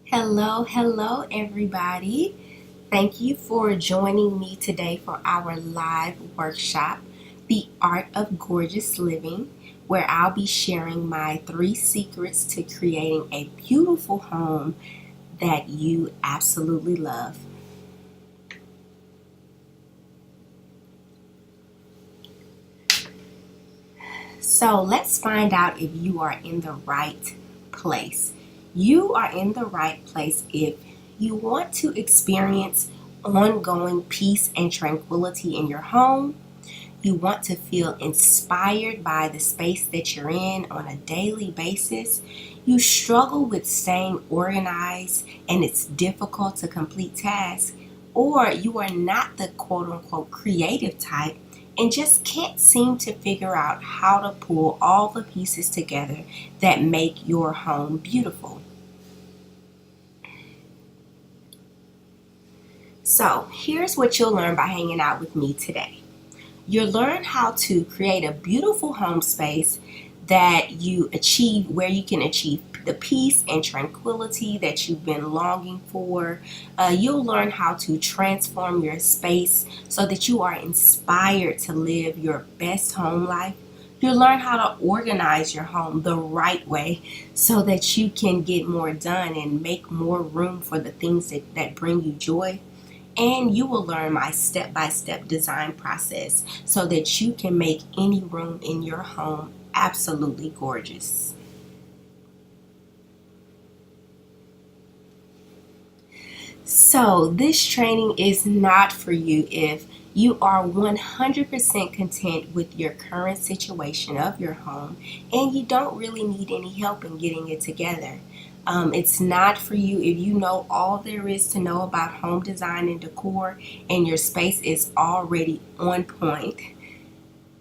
Hello, everybody. Thank you for joining me today for our live workshop, The Art of Gorgeous Living, where I'll be sharing my 3 secrets to creating a beautiful home that you absolutely love. So let's find out if you are in the right place. You are in the right place if you want to experience ongoing peace and tranquility in your home. You want to feel inspired by the space that you're in on a daily basis. You struggle with staying organized and it's difficult to complete tasks. Or you are not the quote unquote creative type and just can't seem to figure out how to pull all the pieces together that make your home beautiful. So, here's what you'll learn by hanging out with me today. You'll learn how to create a beautiful home space that you achieve, where you can achieve the peace and tranquility that you've been longing for. You'll learn how to transform your space so that you are inspired to live your best home life. You'll learn how to organize your home the right way so that you can get more done and make more room for the things that bring you joy. And you will learn my step-by-step design process so that you can make any room in your home absolutely gorgeous. So, this training is not for you if you are 100% content with your current situation of your home and you don't really need any help in getting it together. It's not for you if you know all there is to know about home design and decor and your space is already on point.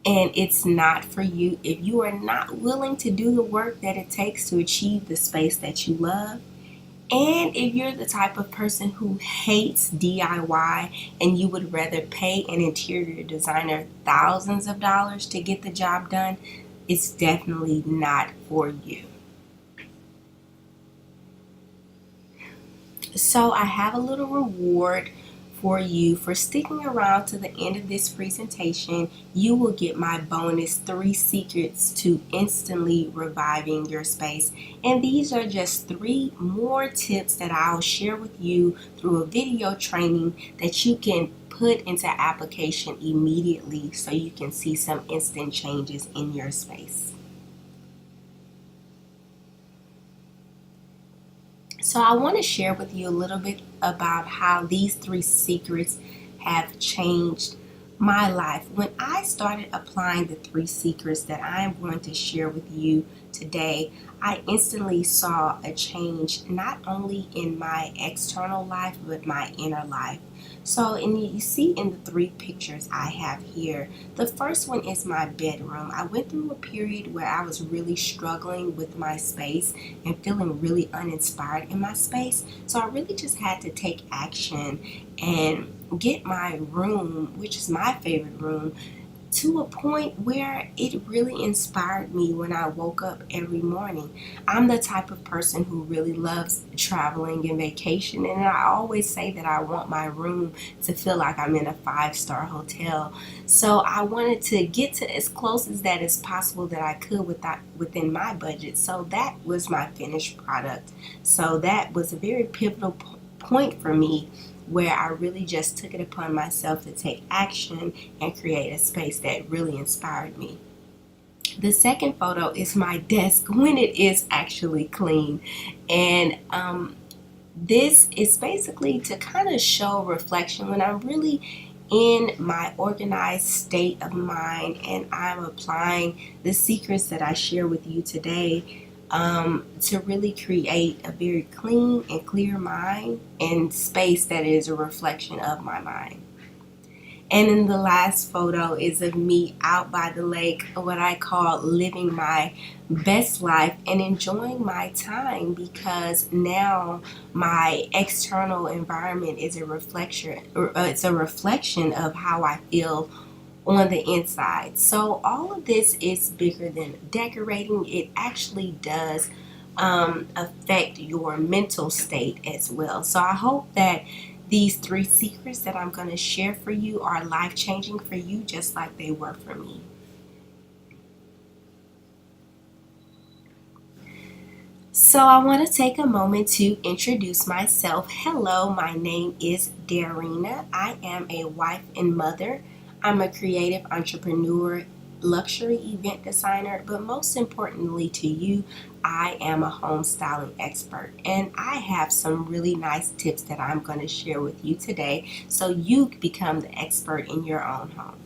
And it's not for you if you are not willing to do the work that it takes to achieve the space that you love. And if you're the type of person who hates DIY and you would rather pay an interior designer thousands of dollars to get the job done, it's definitely not for you. So I have a little reward for you for sticking around to the end of this presentation. You will get my bonus 3 secrets to instantly reviving your space. And these are just 3 more tips that I'll share with you through a video training that you can put into application immediately so you can see some instant changes in your space. So I want to share with you a little bit about how these 3 secrets have changed my life. When I started applying the 3 secrets that I'm going to share with you today, I instantly saw a change not only in my external life but my inner life. So, and you see in the 3 pictures I have here, the first one is my bedroom. I went through a period where I was really struggling with my space and feeling really uninspired in my space. So I really just had to take action and get my room, which is my favorite room, to a point where it really inspired me when I woke up every morning. I'm the type of person who really loves traveling and vacation, and I always say that I want my room to feel like I'm in a 5-star hotel. So I wanted to get to as close as that as possible that I could within my budget. So that was my finished product. So that was a very pivotal point for me where I really just took it upon myself to take action and create a space that really inspired me. The second photo is my desk when it is actually clean. And this is basically to kind of show reflection when I'm really in my organized state of mind and I'm applying the secrets that I share with you today to really create a very clean and clear mind and space that is a reflection of my mind. And then the last photo is of me out by the lake, what I call living my best life and enjoying my time, because now my external environment is a reflection, it's a reflection of how I feel on the inside. So all of this is bigger than decorating. It actually does affect your mental state as well. So I hope that these three secrets that I'm going to share for you are life changing for you, just like they were for me. So, I want to take a moment to introduce myself. Hello, my name is Darina. I am a wife and mother. I'm a creative entrepreneur, luxury event designer, but most importantly to you, I am a home styling expert. And I have some really nice tips that I'm going to share with you today so you become the expert in your own home.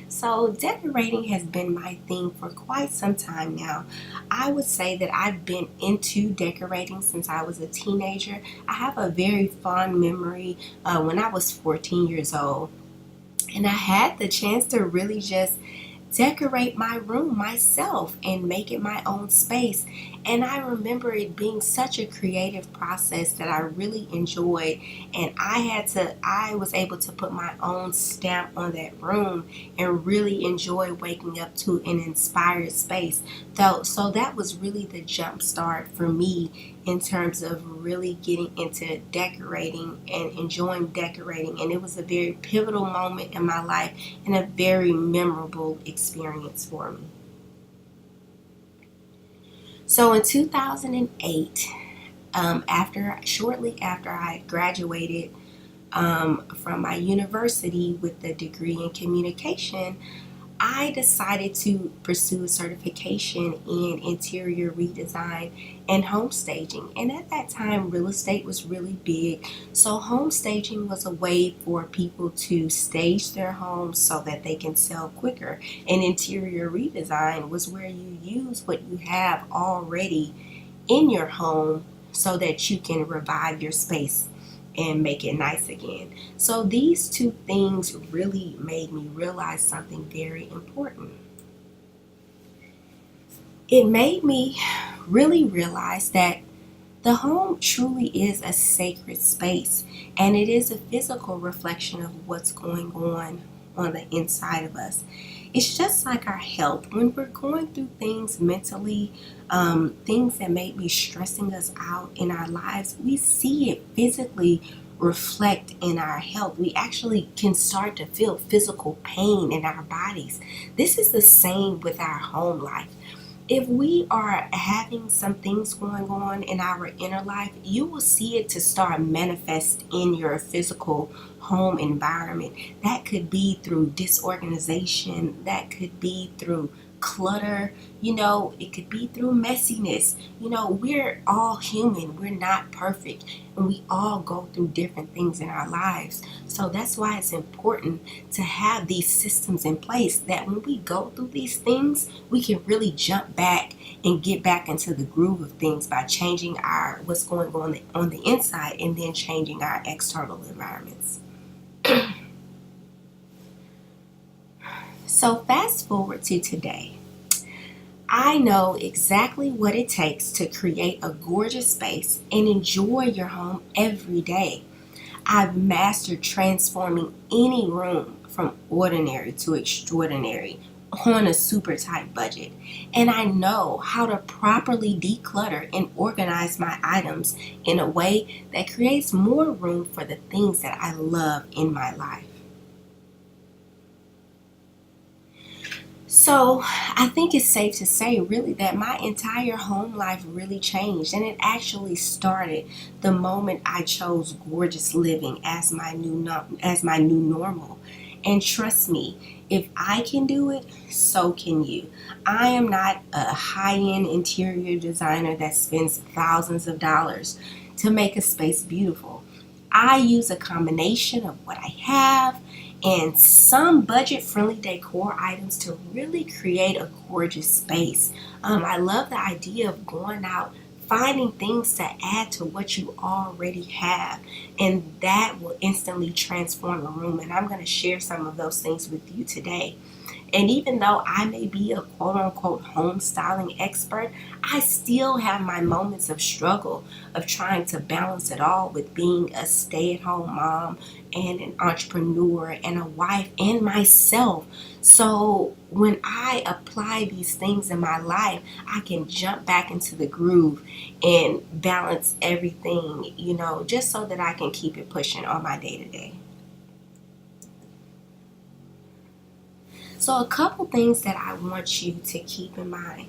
So, decorating has been my thing for quite some time now. I would say that I've been into decorating since I was a teenager. I have a very fond memory when I was 14 years old, and I had the chance to really just decorate my room myself and make it my own space. And I remember it being such a creative process that I really enjoyed. And I was able to put my own stamp on that room and really enjoy waking up to an inspired space. So that was really the jump start for me in terms of really getting into decorating and enjoying decorating. And it was a very pivotal moment in my life and a very memorable experience for me. So in 2008, shortly after I graduated from my university with a degree in communication, I decided to pursue a certification in interior redesign and home staging. And at that time, real estate was really big. So, home staging was a way for people to stage their homes so that they can sell quicker. And interior redesign was where you use what you have already in your home so that you can revive your space and make it nice again. So these two things really made me realize something very important. It made me really realize that the home truly is a sacred space, and it is a physical reflection of what's going on the inside of us. It's just like our health. When we're going through things mentally, things that may be stressing us out in our lives, we see it physically reflect in our health. We actually can start to feel physical pain in our bodies. This is the same with our home life. If we are having some things going on in our inner life, you will see it to start manifest in your physical home environment. That could be through disorganization, that could be through clutter, it could be through messiness. We're all human, we're not perfect, and we all go through different things in our lives. So that's why it's important to have these systems in place that when we go through these things, we can really jump back and get back into the groove of things by changing our what's going on the inside and then changing our external environments. So fast forward to today. I know exactly what it takes to create a gorgeous space and enjoy your home every day. I've mastered transforming any room from ordinary to extraordinary on a super tight budget. And I know how to properly declutter and organize my items in a way that creates more room for the things that I love in my life. So I think it's safe to say really that my entire home life really changed, and it actually started the moment I chose gorgeous living as my new normal. And trust me, if I can do it, so can you. I am not a high-end interior designer that spends thousands of dollars to make a space beautiful. I use a combination of what I have and some budget friendly decor items to really create a gorgeous space. I love the idea of going out, finding things to add to what you already have, and that will instantly transform a room. And I'm going to share some of those things with you today. And even though I may be a quote unquote home styling expert, I still have my moments of struggle of trying to balance it all with being a stay at home mom and an entrepreneur and a wife and myself. So when I apply these things in my life, I can jump back into the groove and balance everything, just so that I can keep it pushing on my day to day. So a couple things that I want you to keep in mind.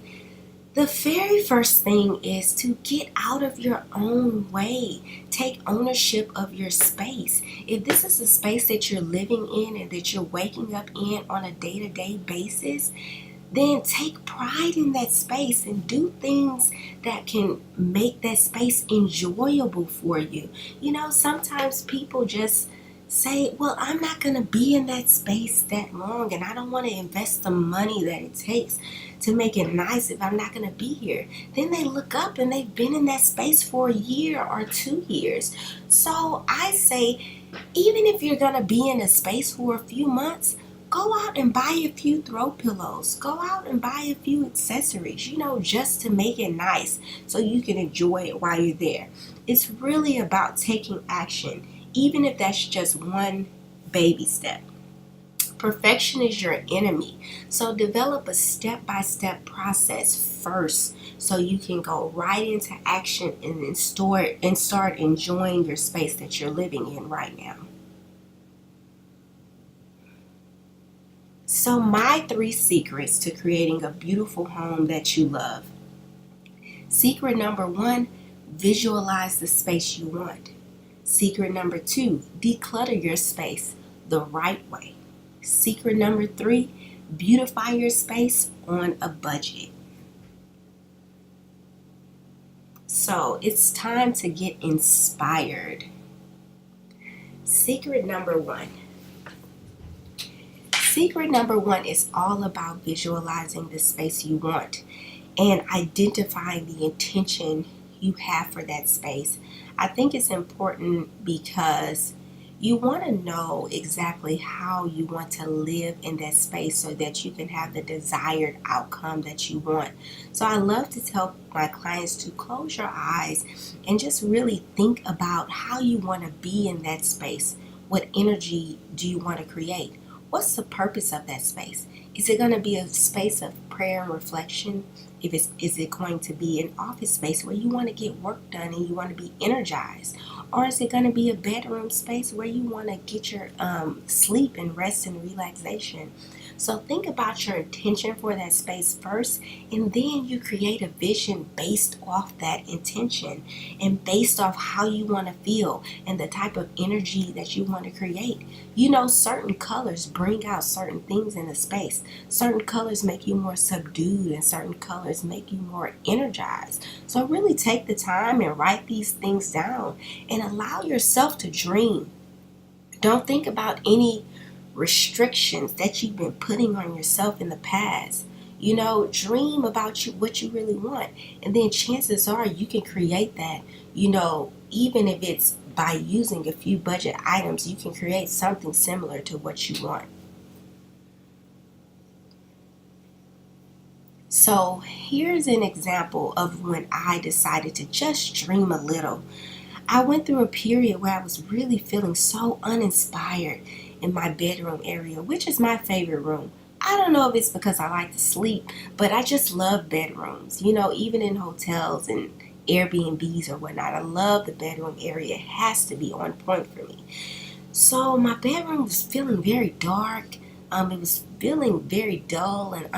The very first thing is to get out of your own way. Take ownership of your space. If this is a space that you're living in and that you're waking up in on a day-to-day basis, then take pride in that space and do things that can make that space enjoyable for you. Sometimes people just say, well, I'm not going to be in that space that long, and I don't want to invest the money that it takes to make it nice if I'm not going to be here. Then they look up and they've been in that space for a year or 2 years. So I say, even if you're going to be in a space for a few months, go out and buy a few throw pillows. Go out and buy a few accessories, just to make it nice so you can enjoy it while you're there. It's really about taking action, even if that's just one baby step. Perfection is your enemy. So develop a step-by-step process first so you can go right into action and then start enjoying your space that you're living in right now. So my 3 secrets to creating a beautiful home that you love. Secret number 1, visualize the space you want. Secret number 2, declutter your space the right way. Secret number 3, beautify your space on a budget. So it's time to get inspired. Secret number 1. Secret number 1 is all about visualizing the space you want and identifying the intention you have for that space. I think it's important because you want to know exactly how you want to live in that space so that you can have the desired outcome that you want. So I love to tell my clients to close your eyes and just really think about how you want to be in that space. What energy do you want to create? What's the purpose of that space? Is it going to be a space of prayer and reflection? Is it going to be an office space where you want to get work done and you want to be energized? Or is it going to be a bedroom space where you want to get your sleep and rest and relaxation? So think about your intention for that space first, and then you create a vision based off that intention and based off how you want to feel and the type of energy that you want to create. Certain colors bring out certain things in a space. Certain colors make you more subdued and certain colors make you more energized. So really take the time and write these things down and allow yourself to dream. Don't think about any restrictions that you've been putting on yourself in the past. Dream about what you really want, and then chances are you can create that. Even if it's by using a few budget items, you can create something similar to what you want. So here's an example of when I decided to just dream a little. I went through a period where I was really feeling so uninspired in my bedroom area, which is my favorite room. I don't know if it's because I like to sleep, but I just love bedrooms. Even in hotels and Airbnbs or whatnot, I love the bedroom area. It has to be on point for me. So my bedroom was feeling very dark. It was feeling very dull and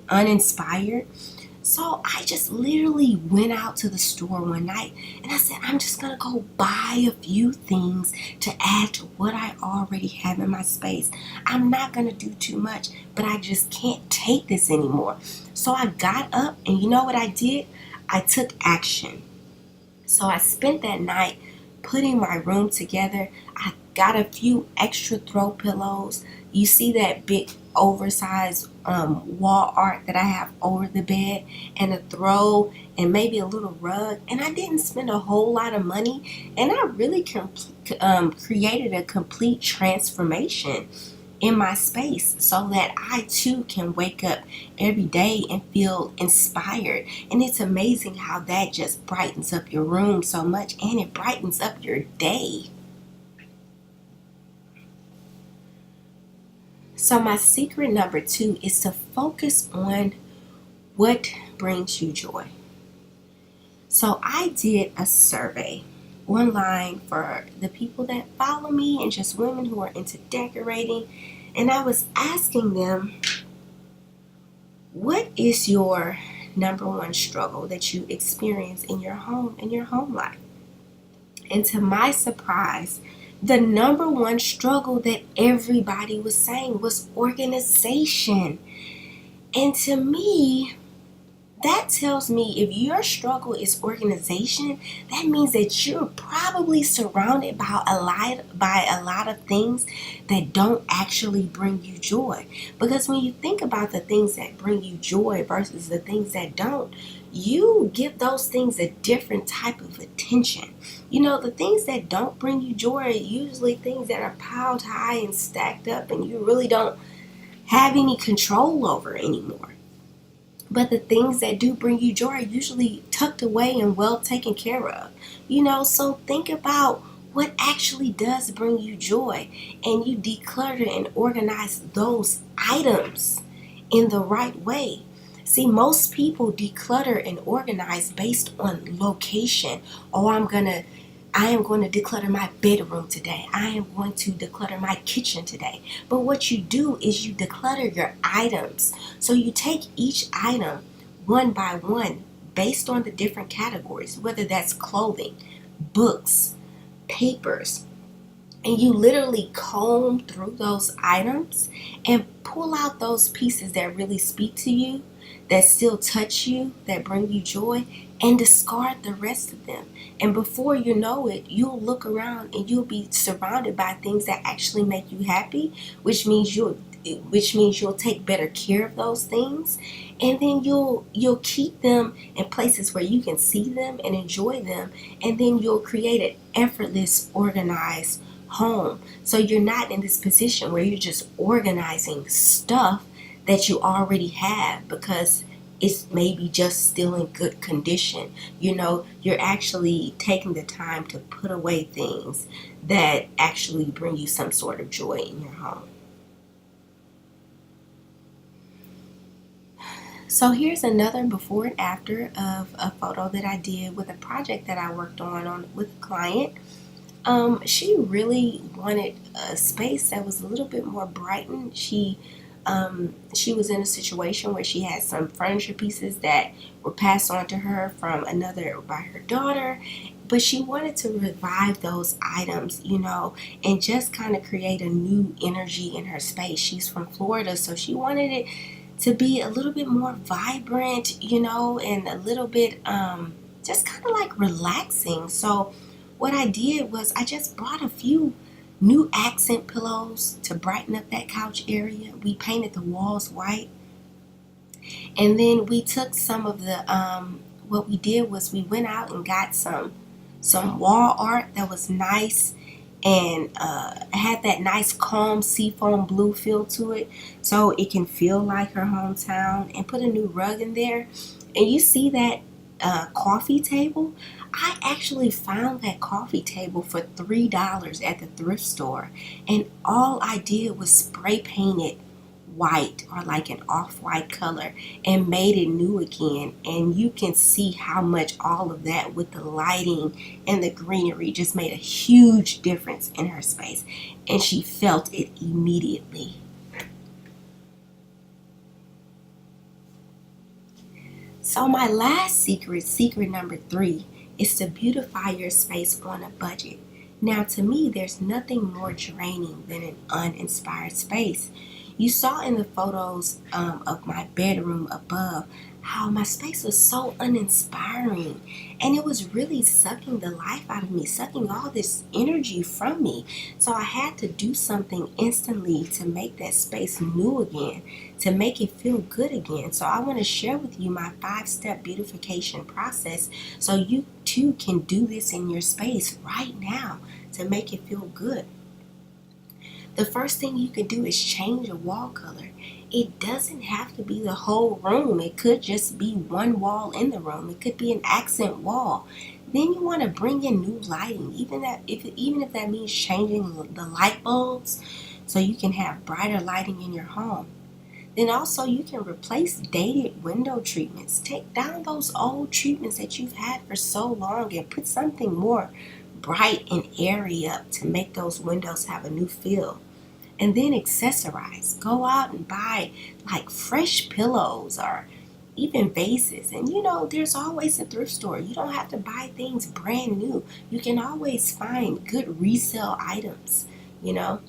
uninspired. So I just literally went out to the store one night and I said, I'm just going to go buy a few things to add to what I already have in my space. I'm not going to do too much, but I just can't take this anymore. So I got up, and you know what I did? I took action. So I spent that night putting my room together. I got a few extra throw pillows. You see that big oversized wall art that I have over the bed, and a throw and maybe a little rug, and I didn't spend a whole lot of money, and I really created a complete transformation in my space so that I too can wake up every day and feel inspired. And it's amazing how that just brightens up your room so much, and it brightens up your day. So my secret number 2 is to focus on what brings you joy. So I did a survey online for the people that follow me and just women who are into decorating. And I was asking them, what is your number one struggle that you experience in your home life? And to my surprise, the number one struggle that everybody was saying was organization. And to me, that tells me if your struggle is organization, that means that you're probably surrounded by a lot of things that don't actually bring you joy. Because when you think about the things that bring you joy versus the things that don't, you give those things a different type of attention. You know, the things that don't bring you joy are usually things that are piled high and stacked up and you really don't have any control over anymore. But the things that do bring you joy are usually tucked away and well taken care of. You know, so think about what actually does bring you joy and you declutter and organize those items in the right way. See, most people declutter and organize based on location. Oh, I am going to declutter my bedroom today. I am going to declutter my kitchen today. But what you do is you declutter your items. So you take each item one by one based on the different categories, whether that's clothing, books, papers, and you literally comb through those items and pull out those pieces that really speak to you, that still touch you, that bring you joy, and discard the rest of them. And before you know it, you'll look around and you'll be surrounded by things that actually make you happy, which means you'll take better care of those things, and then you'll keep them in places where you can see them and enjoy them, and then you'll create an effortless, organized home. So you're not in this position where you're just organizing stuff that you already have because it's maybe just still in good condition. You know, you're actually taking the time to put away things that actually bring you some sort of joy in your home. So here's another before and after of a photo that I did with a project that I worked on with a client. She really wanted a space that was a little bit more brightened. She was in a situation where she had some furniture pieces that were passed on to her from another by her daughter, but she wanted to revive those items, you know, and just kind of create a new energy in her space. She's from Florida, so she wanted it to be a little bit more vibrant, you know, and a little bit just kind of like relaxing. So what I did was I just brought a few new accent pillows to brighten up that couch area. We painted the walls white. And then we took some of the, what we did was we went out and got some wall art that was nice and had that nice calm seafoam blue feel to it so it can feel like her hometown, and put a new rug in there. And you see that coffee table? I actually found that coffee table for $3 at the thrift store, and all I did was spray paint it white or like an off-white color and made it new again. And you can see how much all of that with the lighting and the greenery just made a huge difference in her space, and she felt it immediately. So my last secret number 3, is to beautify your space on a budget. Now, to me, there's nothing more draining than an uninspired space. You saw in the photos of my bedroom above how my space was so uninspiring, and it was really sucking the life out of me, sucking all this energy from me. So I had to do something instantly to make that space new again, to make it feel good again. So I want to share with you my 5-step beautification process so you too can do this in your space right now to make it feel good. The first thing you can do is change a wall color. It doesn't have to be the whole room. It could just be one wall in the room. It could be an accent wall. Then you want to bring in new lighting, even if that means changing the light bulbs. so you can have brighter lighting in your home. Then also you can replace dated window treatments. Take down those old treatments that you've had for so long and put something more bright and airy up to make those windows have a new feel. And then accessorize. Go out and buy like fresh pillows or even vases. And there's always a thrift store. You don't have to buy things brand new. You can always find good resale items, you know.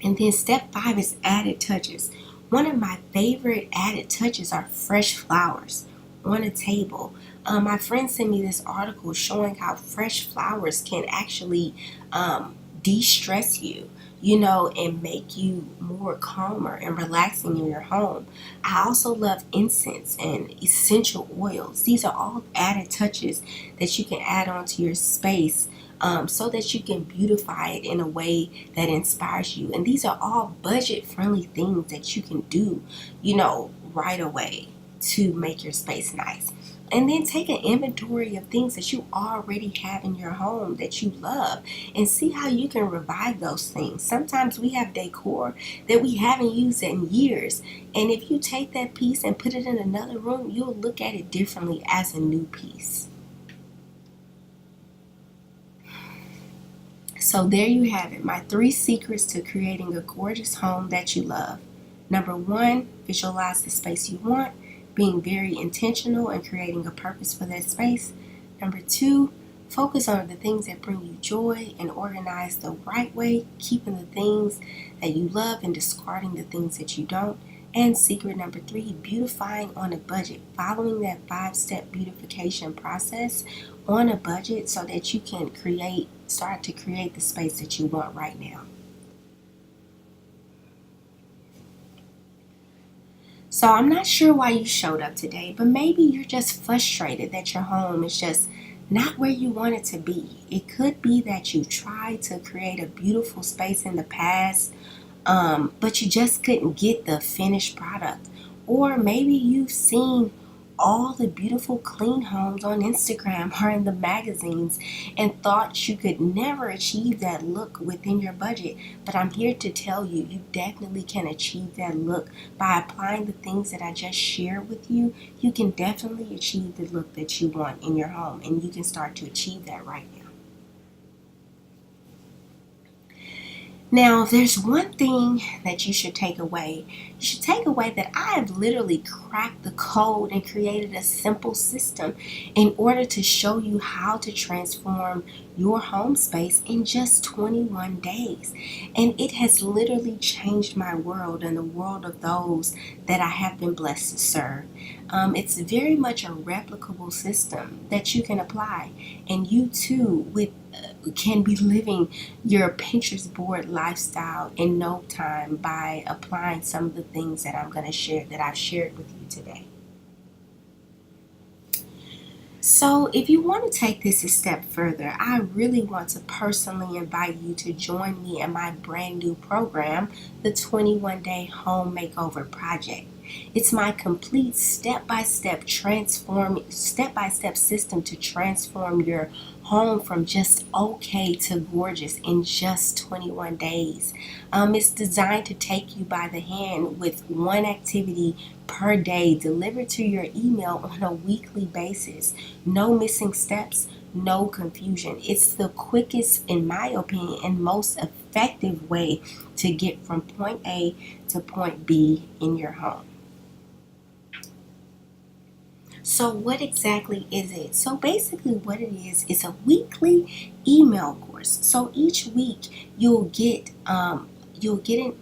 And then step 5 is added touches. One of my favorite added touches are fresh flowers on a table. My friend sent me this article showing how fresh flowers can actually de-stress you, and make you more calmer and relaxing in your home. I also love incense and essential oils. These are all added touches that you can add onto your space, so that you can beautify it in a way that inspires you. And these are all budget friendly things that you can do, right away to make your space nice. And then take an inventory of things that you already have in your home that you love and see how you can revive those things. Sometimes we have decor that we haven't used in years. And if you take that piece and put it in another room, you'll look at it differently as a new piece. So there you have it, my 3 secrets to creating a gorgeous home that you love. Number 1, visualize the space you want, being very intentional and creating a purpose for that space. Number 2, focus on the things that bring you joy and organize the right way, keeping the things that you love and discarding the things that you don't. And secret number 3, beautifying on a budget, following that 5-step beautification process on a budget so that you can start to create the space that you want right now. So I'm not sure why you showed up today, but maybe you're just frustrated that your home is just not where you want it to be. It could be that you tried to create a beautiful space in the past, but you just couldn't get the finished product. Or maybe you've seen all the beautiful clean homes on Instagram or in the magazines and thought you could never achieve that look within your budget. But I'm here to tell you, you definitely can achieve that look by applying the things that I just shared with you. You can definitely achieve the look that you want in your home, and you can start to achieve that right now. Now, if there's one thing that you should take away, that I have literally cracked the code and created a simple system in order to show you how to transform your home space in just 21 days. And it has literally changed my world and the world of those that I have been blessed to serve. It's very much a replicable system that you can apply, and you too can be living your Pinterest board lifestyle in no time by applying some of the things that I've shared with you today. So if you want to take this a step further, I really want to personally invite you to join me in my brand new program, the 21-Day Home Makeover Project. It's my complete step-by-step system to transform your home from just okay to gorgeous in just 21 days. It's designed to take you by the hand with one activity per day delivered to your email on a weekly basis. No missing steps, no confusion. It's the quickest, in my opinion, and most effective way to get from point A to point B in your home. So what exactly is it? So basically what it is a weekly email course. So each week you'll get an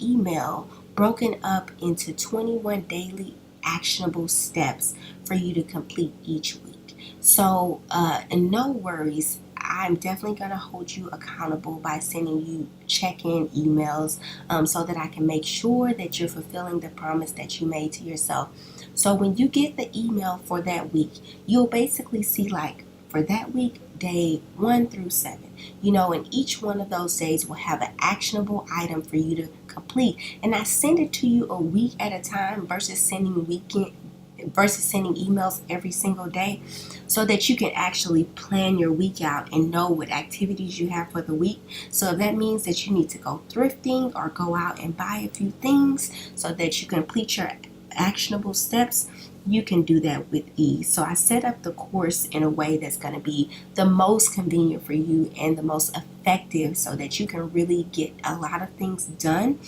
email broken up into 21 daily actionable steps for you to complete each week. So and no worries, I'm definitely going to hold you accountable by sending you check-in emails, so that I can make sure that you're fulfilling the promise that you made to yourself. So when you get the email for that week, you'll basically see, like, for that week, day 1 through 7. And each one of those days will have an actionable item for you to complete. And I send it to you a week at a time versus sending versus sending emails every single day, so that you can actually plan your week out and know what activities you have for the week. So if that means that you need to go thrifting or go out and buy a few things so that you complete your actionable steps, you can do that with ease. So I set up the course in a way that's going to be the most convenient for you and the most effective, so that you can really get a lot of things done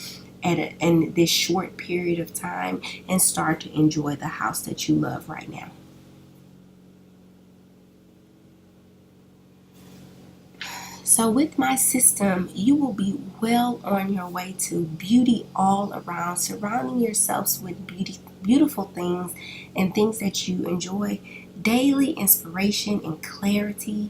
in this short period of time and start to enjoy the house that you love right now. So with my system, you will be well on your way to beauty all around, surrounding yourselves with beautiful things and things that you enjoy, daily inspiration and clarity,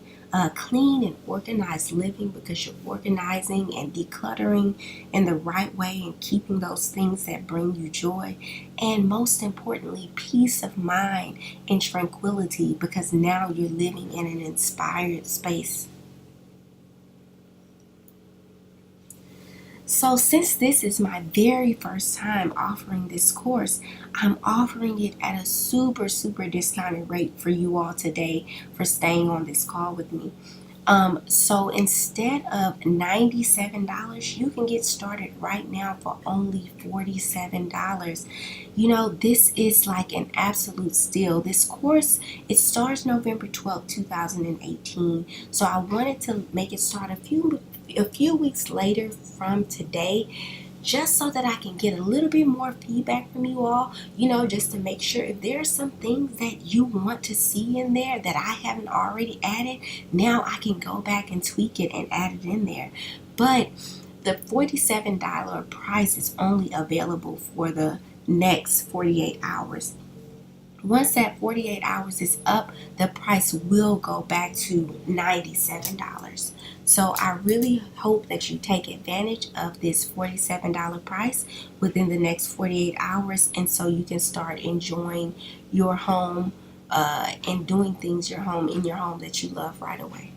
clean and organized living, because you're organizing and decluttering in the right way and keeping those things that bring you joy, and most importantly, peace of mind and tranquility, because now you're living in an inspired space. So since this is my very first time offering this course, I'm offering it at a super discounted rate for you all today for staying on this call with me. So instead of $97, you can get started right now for only $47. This is like an absolute steal. This course, it starts November 12th, 2018. So I wanted to make it start a few weeks later from today, just so that I can get a little bit more feedback from you all, just to make sure if there are some things that you want to see in there that I haven't already added, now I can go back and tweak it and add it in there. But the $47 price is only available for the next 48 hours. Once that 48 hours is up, the price will go back to $97. So I really hope that you take advantage of this $47 price within the next 48 hours, and so you can start enjoying your home and doing things in your home that you love right away.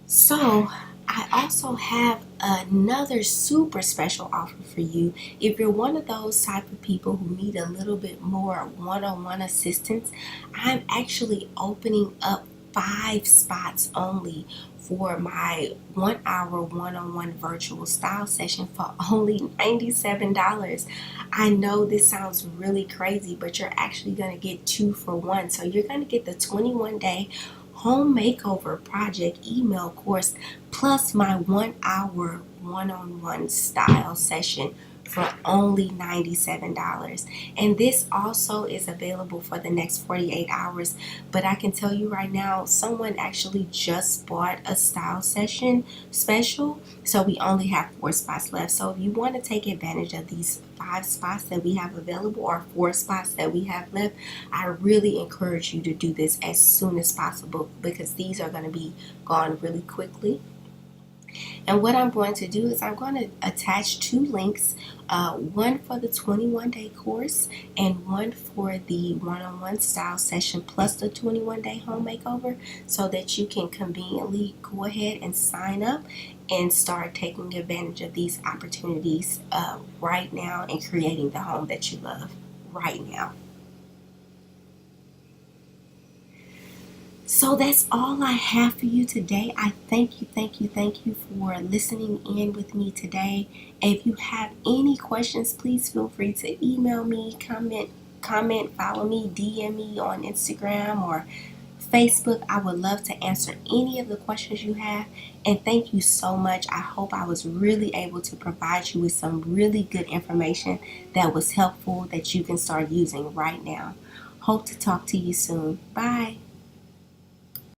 So I also have another super special offer for you. If you're one of those type of people who need a little bit more one-on-one assistance, I'm actually opening up 5 spots only for my 1-hour one-on-one virtual style session for only $97. I know this sounds really crazy, but you're actually going to get 2 for 1. So you're going to get the 21-day home makeover project email course plus my 1-hour one-on-one style session for only $97. And this also is available for the next 48 hours. But I can tell you right now, someone actually just bought a style session special. So we only have 4 spots left. So if you want to take advantage of these 5 spots that we have available, or 4 spots that we have left, I really encourage you to do this as soon as possible, because these are going to be gone really quickly. And what I'm going to do is I'm going to attach 2 links, one for the 21-day course and one for the one-on-one style session plus the 21-day home makeover, so that you can conveniently go ahead and sign up and start taking advantage of these opportunities right now and creating the home that you love right now. So that's all I have for you today. I thank you for listening in with me today. And if you have any questions, please feel free to email me, comment, follow me, DM me on Instagram or Facebook. I would love to answer any of the questions you have. And thank you so much. I hope I was really able to provide you with some really good information that was helpful, that you can start using right now. Hope to talk to you soon. Bye.